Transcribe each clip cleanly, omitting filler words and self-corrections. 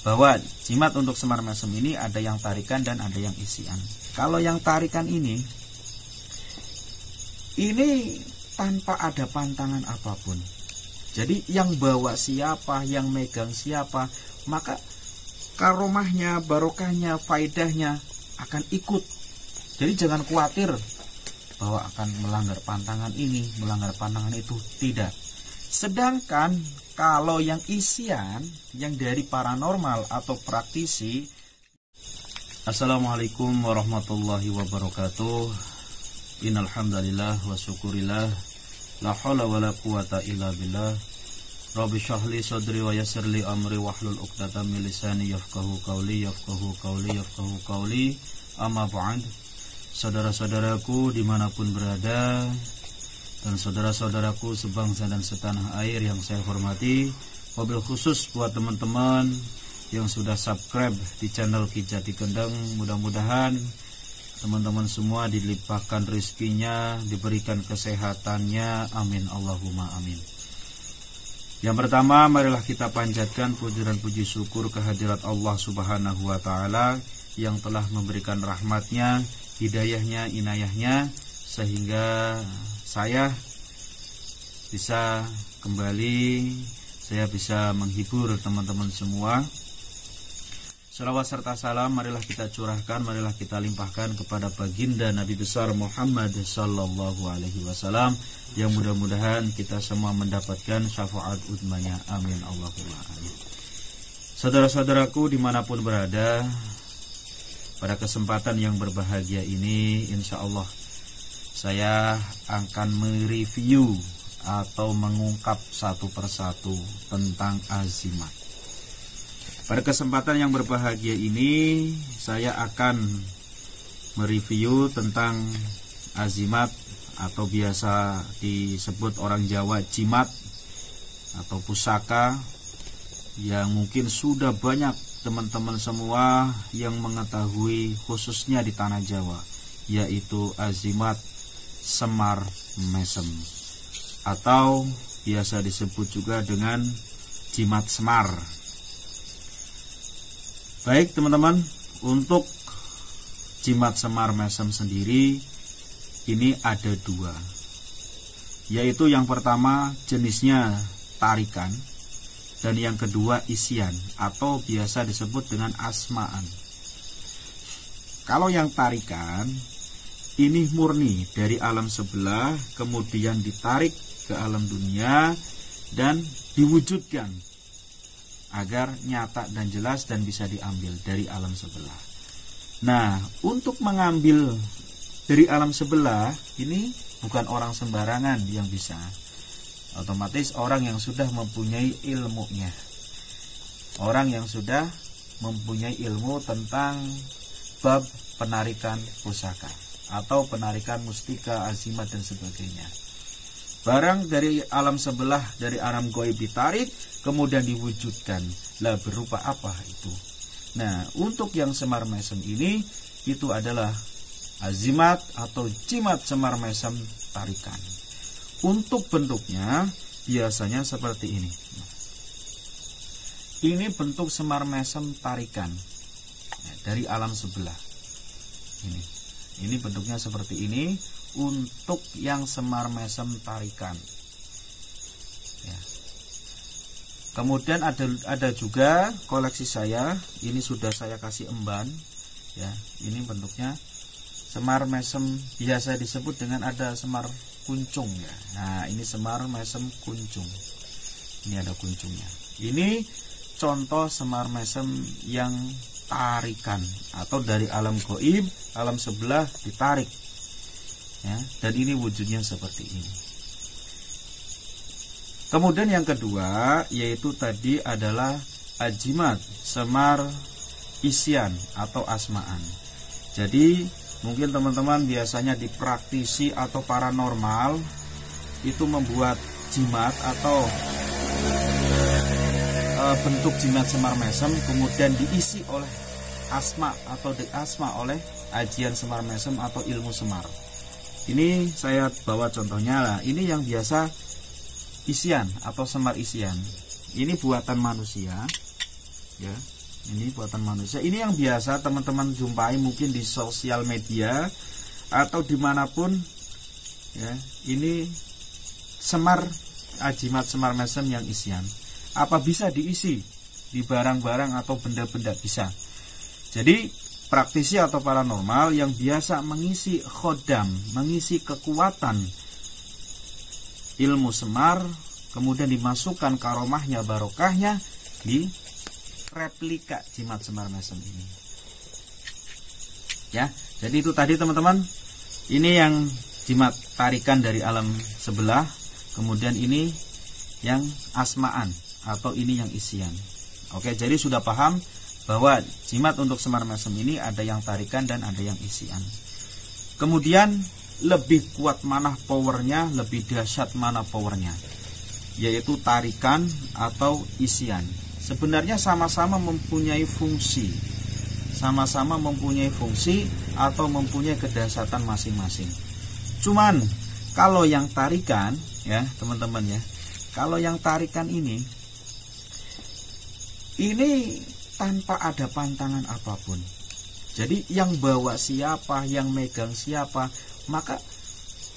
bahwa jimat untuk semar mesem ini ada yang tarikan dan ada yang isian. Kalau yang tarikan ini tanpa ada pantangan apapun. Jadi yang bawa siapa, yang megang siapa, maka karomahnya, barokahnya, faedahnya akan ikut. Jadi jangan khawatir bahwa akan melanggar pantangan ini, melanggar pantangan itu, tidak. Sedangkan kalau yang isian, yang dari paranormal atau praktisi, Assalamualaikum warahmatullahi wabarakatuh. Innal hamdalillah wa syukurillah, la haula wala quwata illa billah. Rabbi shrah li sadri wa yassir li amri wahlul 'uqdatam min lisani yafqahu qawli. Amma ba'd. Saudara-saudaraku dimanapun berada, dan saudara-saudaraku sebangsa dan setanah air yang saya hormati, wabil khusus buat teman-teman yang sudah subscribe di channel Ki Jati Kendeng, mudah-mudahan teman-teman semua dilimpahkan rezekinya, diberikan kesehatannya, amin Allahumma amin. Yang pertama, marilah kita panjatkan puji dan puji syukur kehadirat Allah Subhanahu wa Ta'ala yang telah memberikan rahmatnya, hidayahnya, inayahnya, sehingga saya bisa kembali, saya bisa menghibur teman-teman semua. Salawat serta salam marilah kita curahkan, marilah kita limpahkan kepada baginda Nabi besar Muhammad sallallahu alaihi wasallam, yang mudah-mudahan kita semua mendapatkan syafaat utmanya, amin Allahumma amin. Saudara-saudaraku dimanapun berada, pada kesempatan yang berbahagia ini, insya Allah saya akan mereview atau mengungkap satu persatu tentang azimat. Pada kesempatan yang berbahagia ini, saya akan mereview tentang azimat atau biasa disebut orang Jawa jimat atau pusaka, yang mungkin sudah banyak teman-teman semua yang mengetahui, khususnya di tanah Jawa, yaitu azimat semar mesem atau biasa disebut juga dengan jimat semar. Baik teman-teman, untuk jimat semar mesem sendiri ini ada dua, yaitu yang pertama jenisnya tarikan, dan yang kedua isian atau biasa disebut dengan asmaan. Kalau yang tarikan ini murni dari alam sebelah, kemudian ditarik ke alam dunia dan diwujudkan agar nyata dan jelas dan bisa diambil dari alam sebelah. Nah, untuk mengambil dari alam sebelah ini bukan orang sembarangan yang bisa. Otomatis orang yang sudah mempunyai ilmunya, orang yang sudah mempunyai ilmu tentang bab penarikan pusaka atau penarikan mustika, azimat dan sebagainya. Barang dari alam sebelah, dari alam goib ditarik, kemudian diwujudkan. Lah berupa apa itu? Nah, untuk yang semar mesem ini, itu adalah azimat atau jimat semar mesem tarikan. Untuk bentuknya biasanya seperti ini. Ini bentuk semar mesem tarikan dari alam sebelah. Ini bentuknya seperti ini untuk yang semar mesem tarikan. Ya. Kemudian ada juga koleksi saya. Ini sudah saya kasih emban. Ya, ini bentuknya semar mesem biasa disebut dengan ada semar kuncung ya. Nah, ini semar mesem kuncung. Ini ada kuncungnya. Ini contoh semar mesem yang tarikan atau dari alam gaib, alam sebelah ditarik. Ya, dan ini wujudnya seperti ini. Kemudian yang kedua yaitu tadi adalah ajimat semar isian atau asmaan. Jadi mungkin teman-teman biasanya di praktisi atau paranormal itu membuat jimat atau bentuk jimat semar mesem, kemudian diisi oleh asma atau diasma oleh ajian semar mesem atau ilmu semar. Ini saya bawa contohnya lah. Ini yang biasa isian atau semar isian. Ini buatan manusia, ya. Ini buatan manusia. Ini yang biasa teman-teman jumpai mungkin di sosial media atau dimanapun ya. Ini semar, jimat semar mesem yang isian. Apa bisa diisi di barang-barang atau benda-benda? Bisa. Jadi praktisi atau paranormal yang biasa mengisi khodam, mengisi kekuatan ilmu semar, kemudian dimasukkan karomahnya, barokahnya di replika jimat semar mesem ini. Ya, jadi itu tadi teman-teman. Ini yang jimat tarikan dari alam sebelah, kemudian ini yang asmaan atau ini yang isian. Oke, jadi sudah paham bahwa jimat untuk semar mesem ini ada yang tarikan dan ada yang isian. Kemudian lebih kuat mana powernya, lebih dahsyat mana powernya, yaitu tarikan atau isian. Sebenarnya sama-sama mempunyai fungsi, sama-sama mempunyai fungsi atau mempunyai kedahsyatan masing-masing. Cuman kalau yang tarikan ya teman-teman ya, kalau yang tarikan ini tanpa ada pantangan apapun. Jadi yang bawa siapa, yang megang siapa, maka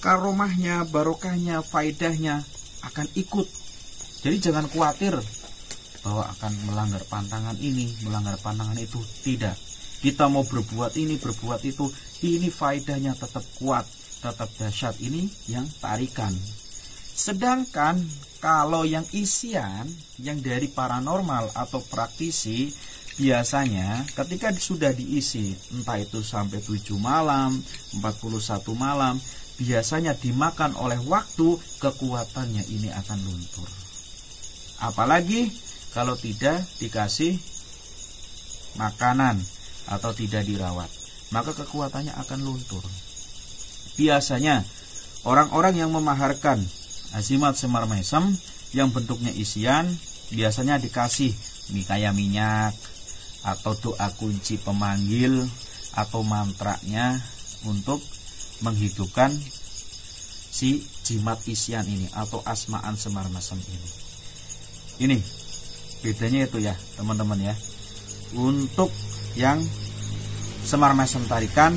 karomahnya, barokahnya, faedahnya akan ikut. Jadi jangan khawatir bahwa akan melanggar pantangan ini, melanggar pantangan itu. Tidak. Kita mau berbuat ini, berbuat itu, ini faedahnya tetap kuat, tetap dahsyat. Ini yang tarikan. Sedangkan kalau yang isian, yang dari paranormal atau praktisi, biasanya ketika sudah diisi, entah itu sampai 7 malam, 41 malam, biasanya dimakan oleh waktu, kekuatannya ini akan luntur. Apalagi kalau tidak dikasih makanan atau tidak dirawat, maka kekuatannya akan luntur. Biasanya orang-orang yang memaharkan jimat semar mesem yang bentuknya isian, biasanya dikasih kayak minyak atau doa kunci pemanggil atau mantranya untuk menghidupkan si jimat isian ini atau asmaan semar mesem ini. Ini bedanya itu ya teman-teman ya, untuk yang semar mesem tarikan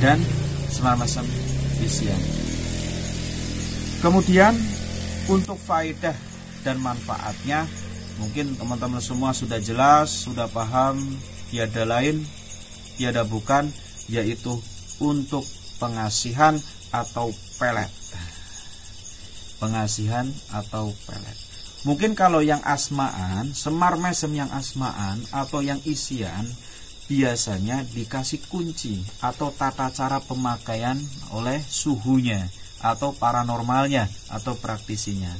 dan semar mesem isian. Kemudian untuk faedah dan manfaatnya mungkin teman-teman semua sudah jelas, sudah paham, tiada lain, tiada bukan, yaitu untuk pengasihan atau pelet. Pengasihan atau pelet. Mungkin kalau yang asmaan, semar mesem yang asmaan atau yang isian, biasanya dikasih kunci atau tata cara pemakaian oleh suhunya atau paranormalnya atau praktisinya.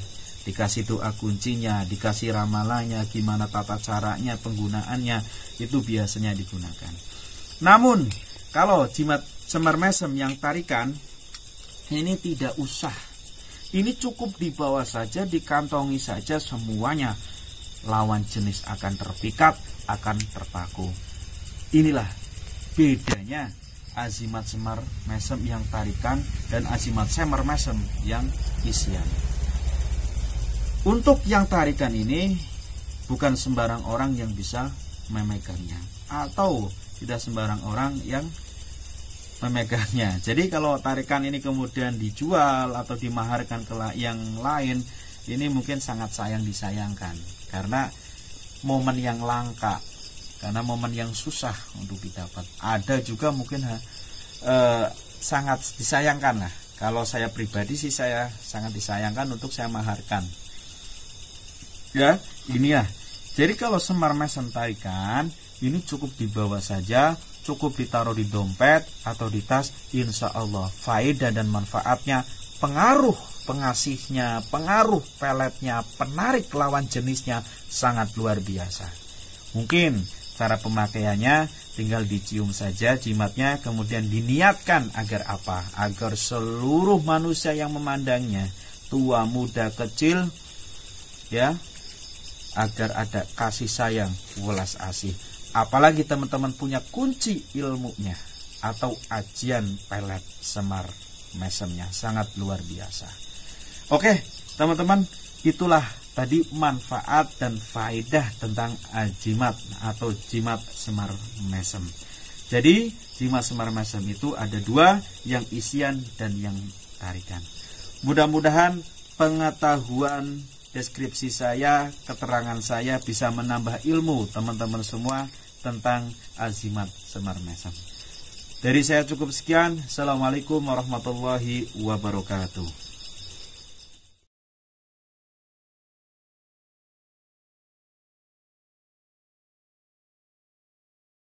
Dikasih doa kuncinya, dikasih ramalannya, gimana tata caranya, penggunaannya, itu biasanya digunakan. Namun kalau jimat semar mesem yang tarikan ini tidak usah. Ini cukup dibawa saja, dikantongi saja semuanya. Lawan jenis akan terpikat, akan terpaku. Inilah bedanya azimat semar mesem yang tarikan dan azimat semar mesem yang isian. Untuk yang tarikan ini bukan sembarang orang yang bisa memegangnya, atau tidak sembarang orang yang memegangnya. Jadi kalau tarikan ini kemudian dijual atau dimaharkan ke yang lain, ini mungkin sangat disayangkan karena momen yang langka, karena momen yang susah untuk didapat. Ada juga mungkin sangat disayangkan lah. Kalau saya pribadi sih saya sangat disayangkan untuk saya maharkan. Ya, ini ya. Jadi kalau semar mesem tarikan ini cukup dibawa saja, cukup ditaruh di dompet atau di tas, insya Allah faedah dan manfaatnya, pengaruh pengasihnya, pengaruh peletnya, penarik lawan jenisnya sangat luar biasa. Mungkin cara pemakaiannya tinggal dicium saja jimatnya, kemudian diniatkan agar apa? Agar seluruh manusia yang memandangnya, tua, muda, kecil, ya, agar ada kasih sayang, welas asih. Apalagi teman-teman punya kunci ilmunya atau ajian pelet semar mesemnya, sangat luar biasa. Oke teman-teman, Itulah tadi manfaat dan faedah tentang jimat atau jimat semar mesem. Jadi jimat semar mesem itu ada dua, yang isian dan yang tarikan. Mudah-mudahan pengetahuan deskripsi saya, keterangan saya bisa menambah ilmu teman-teman semua tentang jimat semar mesem. Dari saya cukup sekian. Assalamualaikum warahmatullahi wabarakatuh.